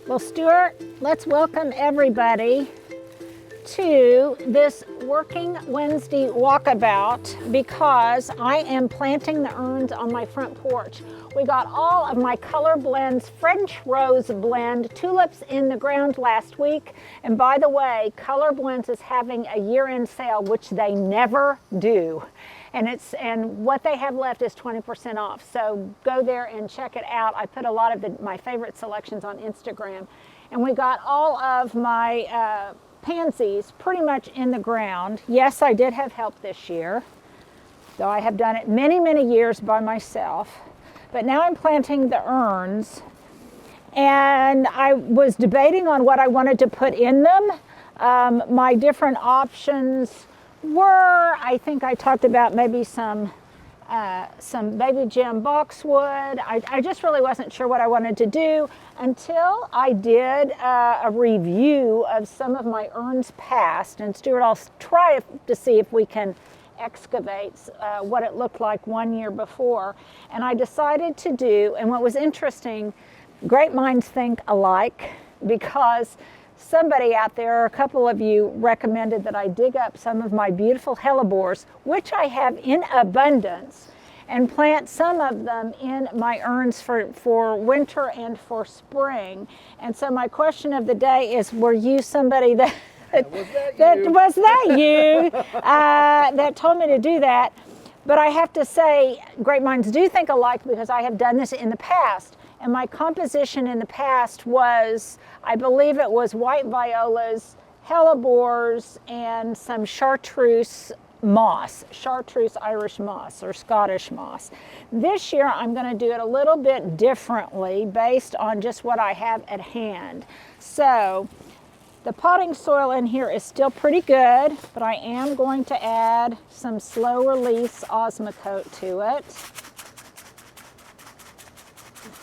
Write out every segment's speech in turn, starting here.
Well, Stuart, let's welcome everybody to this Working Wednesday Walkabout because I am planting the urns on my front porch. We got all of my color blends, French Rose blend, tulips in the ground last week. And by the way, Color Blends is having a year-end sale, which they never do. And what they have left is 20% off. So go there and check it out. I put a lot of my favorite selections on Instagram. And we got all of my pansies pretty much in the ground. Yes, I did have help this year, though I have done it many, many years by myself. But now I'm planting the urns. And I was debating on what I wanted to put in them. My different options were, I think I talked about maybe some baby gem boxwood. I just really wasn't sure what I wanted to do until I did a review of some of my urns past. And Stuart, I'll try to see if we can excavate what it looked like 1 year before. And I decided to do, and what was interesting, great minds think alike, because somebody out there, a couple of you recommended that I dig up some of my beautiful hellebores, which I have in abundance, and plant some of them in my urns for winter and for spring. And so my question of the day is, were you somebody that that told me to do that? But I have to say, great minds do think alike, because I have done this in the past. And my composition in the past was, I believe it was white violas, hellebores, and some chartreuse moss, chartreuse Irish moss or Scottish moss. This year I'm going to do it a little bit differently based on just what I have at hand. So the potting soil in here is still pretty good, but I am going to add some slow release Osmocote to it.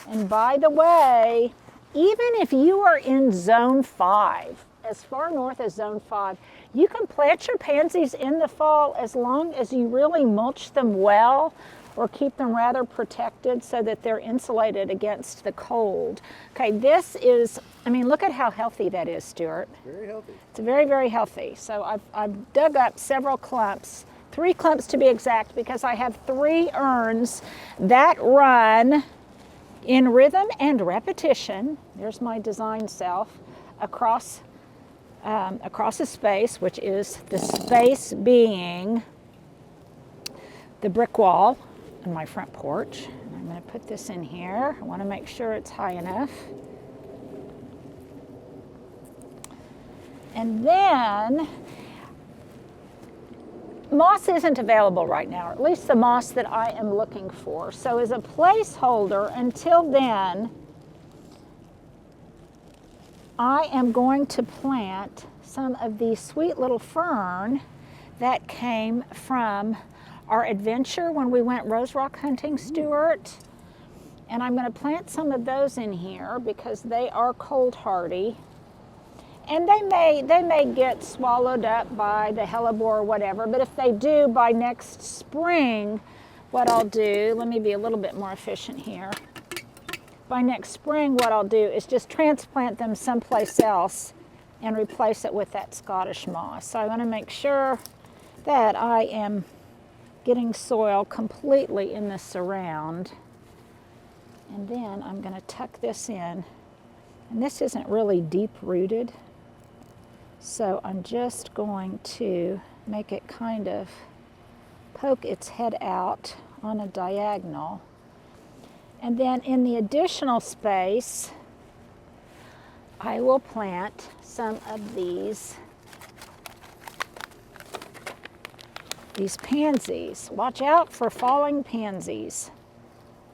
And by the way, even if you are in zone 5, as far north as zone 5, you can plant your pansies in the fall as long as you really mulch them well or keep them rather protected so that they're insulated against the cold. Okay, this is, I mean, look at how healthy that is, Stuart. Very healthy. It's very, very healthy. So I've dug up several clumps, 3 clumps to be exact, because I have 3 urns that run in rhythm and repetition. There's my design self across a space, which is the space being the brick wall on my front porch. And I'm going to put this in here. I want to make sure it's high enough. And then moss isn't available right now, or at least the moss that I am looking for. So as a placeholder, until then, I am going to plant some of these sweet little fern that came from our adventure when we went rose rock hunting, Stuart. And I'm going to plant some of those in here because they are cold hardy. And they may get swallowed up by the hellebore or whatever, but if they do, by next spring, what I'll do, let me be a little bit more efficient here. By next spring, what I'll do is just transplant them someplace else and replace it with that Scottish moss. So I want to make sure that I am getting soil completely in the surround. And then I'm going to tuck this in. And this isn't really deep rooted. So I'm just going to make it kind of poke its head out on a diagonal. And then in the additional space, I will plant some of these pansies. Watch out for falling pansies.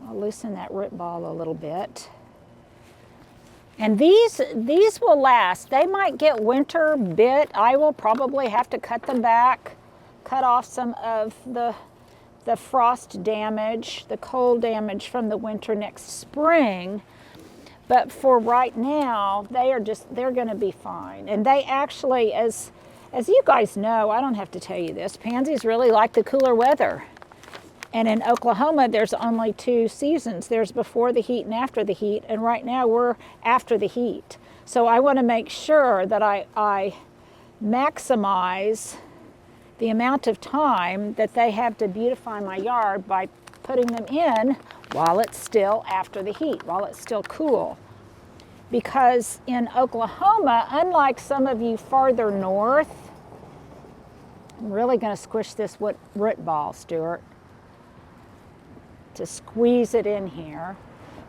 I'll loosen that root ball a little bit. And these will last. They might get winter bit. I will probably have to cut them back, cut off some of the frost damage, the cold damage from the winter next spring. But for right now, they're going to be fine. And they actually, as you guys know, I don't have to tell you this, pansies really like the cooler weather. And in Oklahoma, there's only 2 seasons. There's before the heat and after the heat, and right now we're after the heat. So I want to make sure that I maximize the amount of time that they have to beautify my yard by putting them in while it's still after the heat, while it's still cool. Because in Oklahoma, unlike some of you farther north, I'm really going to squish this root ball, Stuart, to squeeze it in here.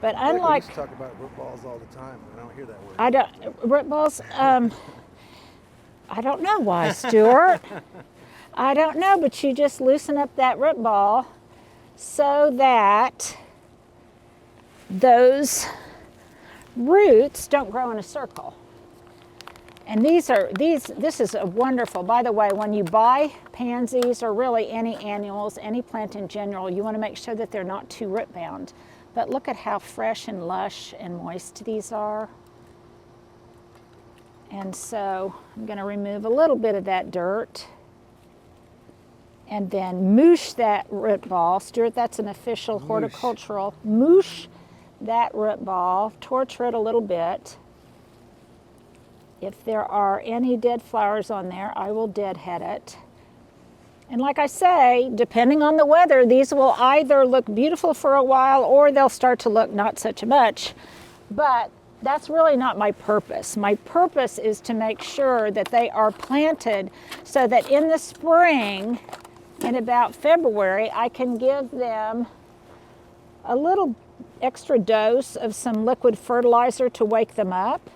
But unlike, we used to talk about root balls all the time. I don't hear that word. I don't, root balls, I don't know why, Stuart. I don't know, but you just loosen up that root ball so that those roots don't grow in a circle. And this is a wonderful, by the way, when you buy pansies or really any annuals, any plant in general, you want to make sure that they're not too root bound. But look at how fresh and lush and moist these are. And so I'm going to remove a little bit of that dirt and then moosh that root ball. Stuart, that's an official horticultural. Moosh that root ball, torture it a little bit. If there are any dead flowers on there, I will deadhead it. And like I say, depending on the weather, these will either look beautiful for a while or they'll start to look not such much. But that's really not my purpose. My purpose is to make sure that they are planted so that in the spring, in about February, I can give them a little extra dose of some liquid fertilizer to wake them up.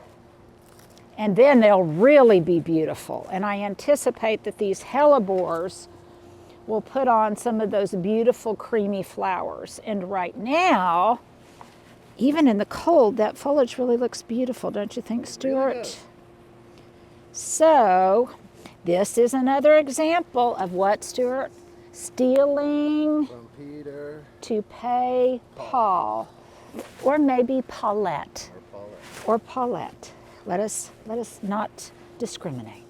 And then they'll really be beautiful. And I anticipate that these hellebores will put on some of those beautiful creamy flowers. And right now, even in the cold, that foliage really looks beautiful, don't you think, Stuart? Really does. So this is another example of what, Stuart? Stealing From Peter to pay Paul. Or maybe Paulette. or Paulette. Or Paulette. Let us not discriminate.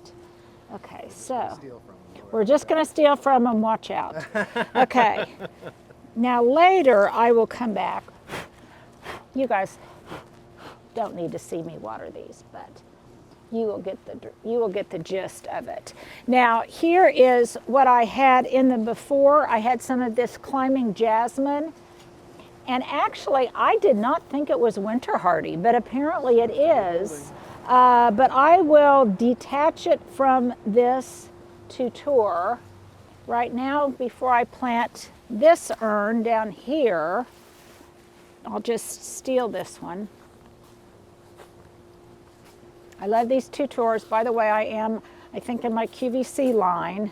Okay, so Steal from them. we're just going to steal from them. Watch out. Okay. Now later I will come back. You guys don't need to see me water these, but you will get the gist of it. Now here is what I had in the before. I had some of this climbing jasmine. And actually, I did not think it was winter hardy, but apparently it is. But I will detach it from this tutor right now before I plant this urn down here. I'll just steal this one. I love these tutors. By the way, I think in my QVC line,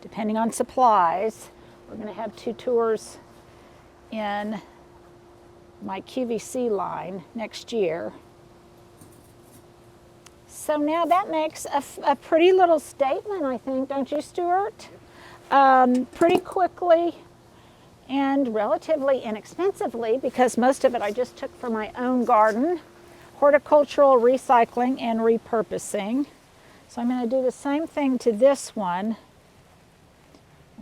depending on supplies, we're going to have tutors in my QVC line next year. So now that makes a pretty little statement, I think, don't you, Stuart? Pretty quickly and relatively inexpensively, because most of it I just took from my own garden, horticultural recycling and repurposing. So I'm going to do the same thing to this one.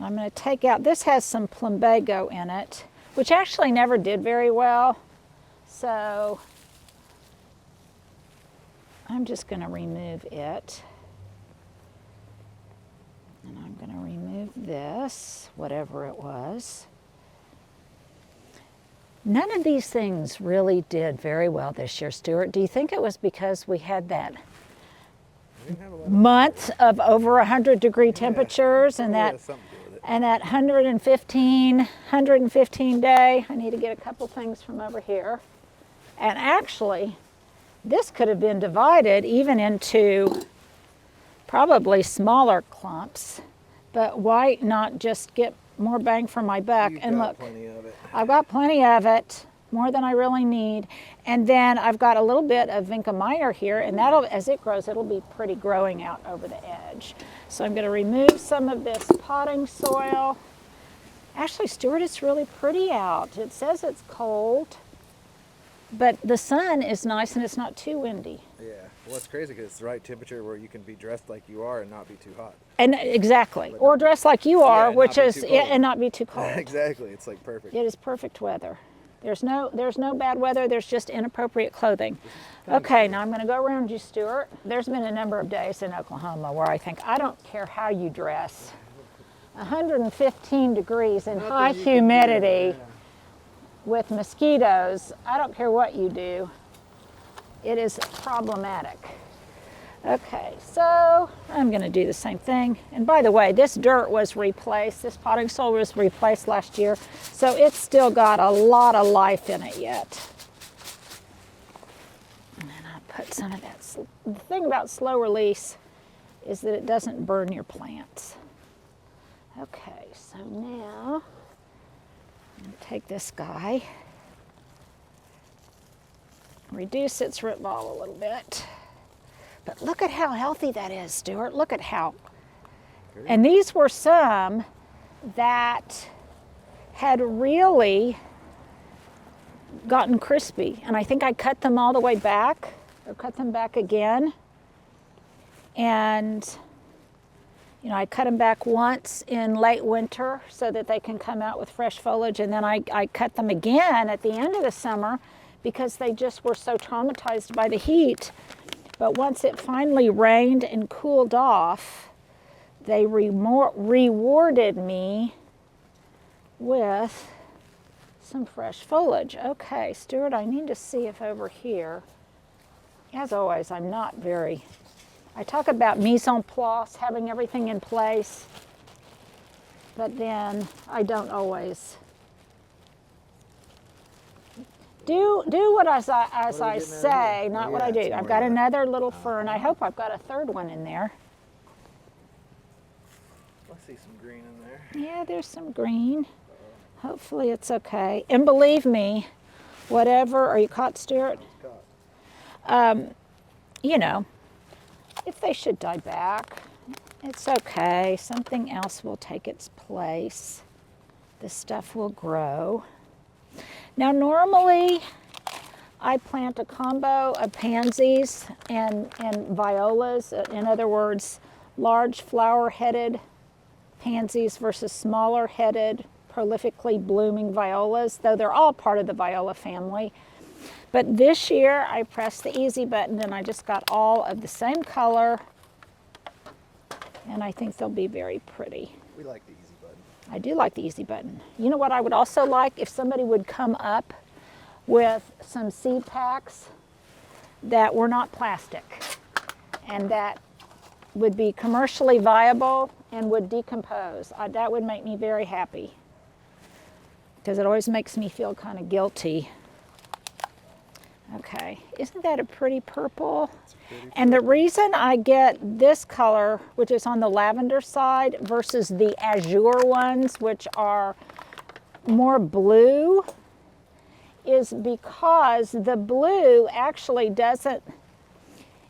I'm going to take out, this has some plumbago in it, which actually never did very well. So I'm just going to remove it. And I'm going to remove this, whatever it was. None of these things really did very well this year, Stuart. Do you think it was because we had that month of over 100-degree temperatures and that 115 day? I need to get a couple things from over here. And actually, this could have been divided even into probably smaller clumps, but why not just get more bang for my buck? And look, I've got plenty of it, more than I really need. And then I've got a little bit of Vinca minor here, and that'll, as it grows, it'll be pretty growing out over the edge. So I'm going to remove some of this potting soil. Actually, Stuart, it's really pretty out. It says it's cold. But the sun is nice and it's not too windy. Yeah. Well, it's crazy because it's the right temperature where you can be dressed like you are and not be too hot. And exactly. Or dress like you are, and which not be is, too yeah, cold. and not be too cold. Exactly. It's like perfect. It is perfect weather. There's no bad weather, there's just inappropriate clothing. Okay, now I'm gonna go around you, Stuart. There's been a number of days in Oklahoma where I think, I don't care how you dress. 115 degrees and high humidity with mosquitoes, I don't care what you do. It is problematic. Okay, so I'm gonna do the same thing. And by the way, this dirt was replaced, this potting soil was replaced last year, so it's still got a lot of life in it yet. And then I'll put some of that. The thing about slow release is that it doesn't burn your plants. Okay, so now I'm gonna take this guy, reduce its root ball a little bit. But look at how healthy that is, Stuart. Look at how. And these were some that had really gotten crispy. And I think I cut them all the way back, or cut them back again. And, you know, I cut them back once in late winter so that they can come out with fresh foliage. And then I cut them again at the end of the summer because they just were so traumatized by the heat. But once it finally rained and cooled off, they rewarded me with some fresh foliage. Okay, Stuart, I need to see if over here, as always, I'm not very, I talk about mise en place, having everything in place, but then I don't always do what as I say, not what I do. I've got another little fern. I hope I've got a third one in there. I see some green in there. Yeah, there's some green. Hopefully it's okay. And believe me, whatever, are you caught, Stuart? You know, if they should die back, it's okay. Something else will take its place. This stuff will grow. Now normally I plant a combo of pansies and violas. In other words, large flower-headed pansies versus smaller-headed, prolifically blooming violas, though they're all part of the viola family. But this year I pressed the easy button and I just got all of the same color, and I think they'll be very pretty. We like the easy button. I do like the easy button. You know what I would also like? If somebody would come up with some seed packs that were not plastic and that would be commercially viable and would decompose. That would make me very happy because it always makes me feel kind of guilty. Okay, isn't that a pretty purple? And the reason I get this color, which is on the lavender side, versus the azure ones, which are more blue, is because the blue actually doesn't,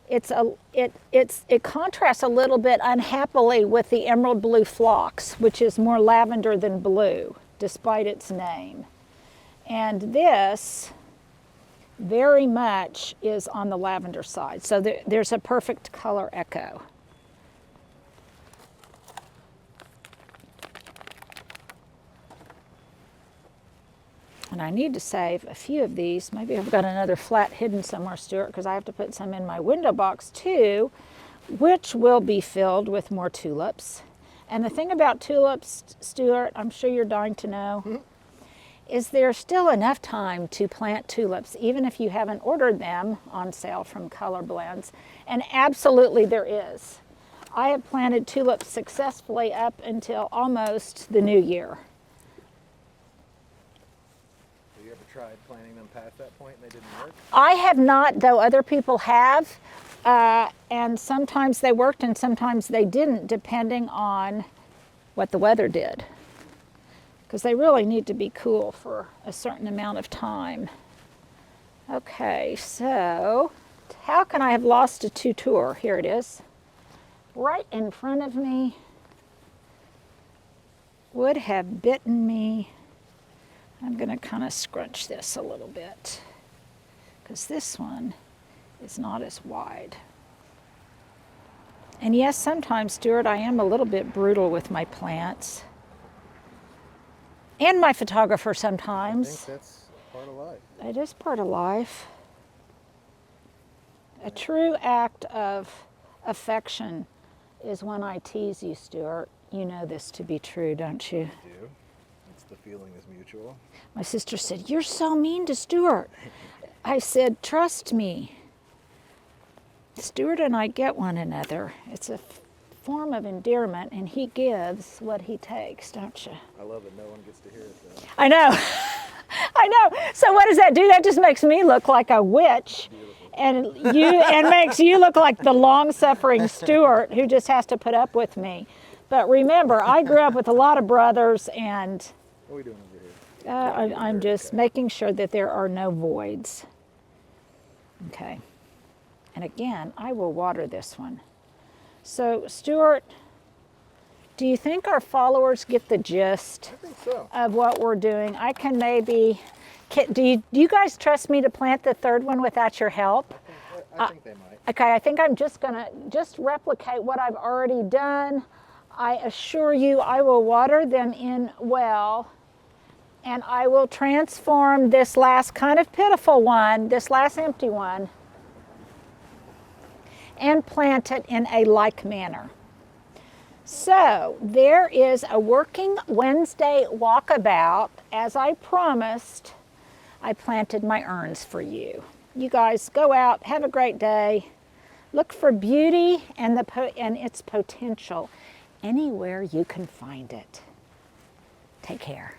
it contrasts a little bit unhappily with the emerald blue phlox, which is more lavender than blue, despite its name. And this very much is on the lavender side. So there's a perfect color echo. And I need to save a few of these. Maybe I've got another flat hidden somewhere, Stuart, because I have to put some in my window box too, which will be filled with more tulips. And the thing about tulips, Stuart, I'm sure you're dying to know, is there's still enough time to plant tulips, even if you haven't ordered them on sale from Color Blends. And absolutely there is. I have planted tulips successfully up until almost the new year. Have you ever tried planting them past that point and they didn't work? I have not, though other people have. And sometimes they worked and sometimes they didn't, depending on what the weather did. Because they really need to be cool for a certain amount of time. Okay, so how can I have lost a tutor? Here it is. Right in front of me. Would have bitten me. I'm going to kind of scrunch this a little bit. because this one is not as wide. And yes, sometimes, Stuart, I am a little bit brutal with my plants. And my photographer sometimes. I think that's part of life. It is part of life. A true act of affection is when I tease you, Stuart. You know this to be true, don't you? I do. It's the feeling is mutual. My sister said, "You're so mean to Stuart." I said, "Trust me. Stuart and I get one another. It's a form of endearment, and he gives what he takes, don't you?" I love it. No one gets to hear it though. I know. I know. So what does that do? That just makes me look like a witch. And makes you look like the long-suffering Stuart who just has to put up with me. But remember, I grew up with a lot of brothers, and What are we doing over here? I'm just making sure that there are no voids. Okay. And again, I will water this one. So, Stuart, do you think our followers get the gist I think so. of what we're doing? I can maybe... do you guys trust me to plant the third one without your help? I think they might. Okay, I think I'm just gonna replicate what I've already done. I assure you I will water them in well, and I will transform this last kind of pitiful one, this last empty one, and plant it in a like manner. So there is a working Wednesday walkabout. As I promised, I planted my urns for you. You guys go out, have a great day. Look for beauty and its potential anywhere you can find it. Take care.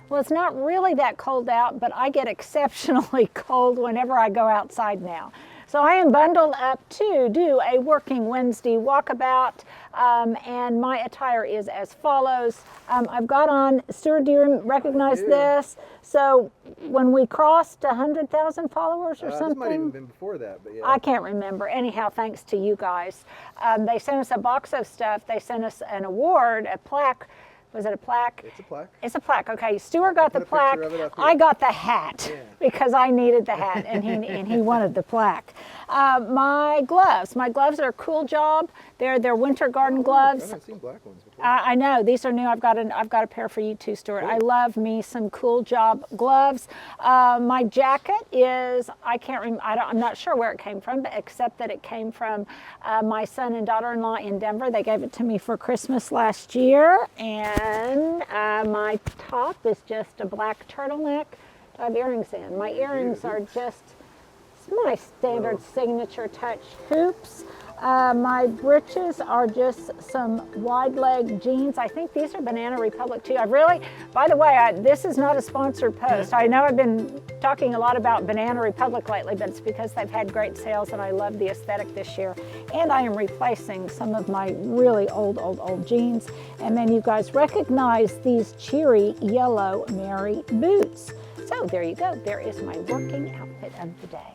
Well, it's not really that cold out, but I get exceptionally cold whenever I go outside now. So I am bundled up to do a working Wednesday walkabout, and my attire is as follows. I've got on, Stuart, do you recognize this? So when we crossed 100,000 followers or something? This might have even been before that, but yeah. I can't remember. Anyhow, thanks to you guys. They sent us a box of stuff. They sent us an award, a plaque. Was it a plaque? It's a plaque. It's a plaque. Okay, Stuart got the put a plaque. picture of it up here. I got the hat because I needed the hat, and he wanted the plaque. My gloves are a cool job. They're winter garden gloves. I haven't seen black ones before. I know these are new. I've got a pair for you too, Stuart. Cool. I love me some cool job gloves. My jacket is I'm not sure where it came from, but except that it came from my son and daughter-in-law in Denver. They gave it to me for Christmas last year, and my top is just a black turtleneck. I have earrings in. My earrings are just my standard signature touch hoops. My breeches are just some wide leg jeans. I think these are Banana Republic too. By the way, this is not a sponsored post. I know I've been talking a lot about Banana Republic lately, but it's because they've had great sales and I love the aesthetic this year. And I am replacing some of my really old jeans. And then you guys recognize these cheery yellow Mary boots. So there you go. There is my working outfit of the day.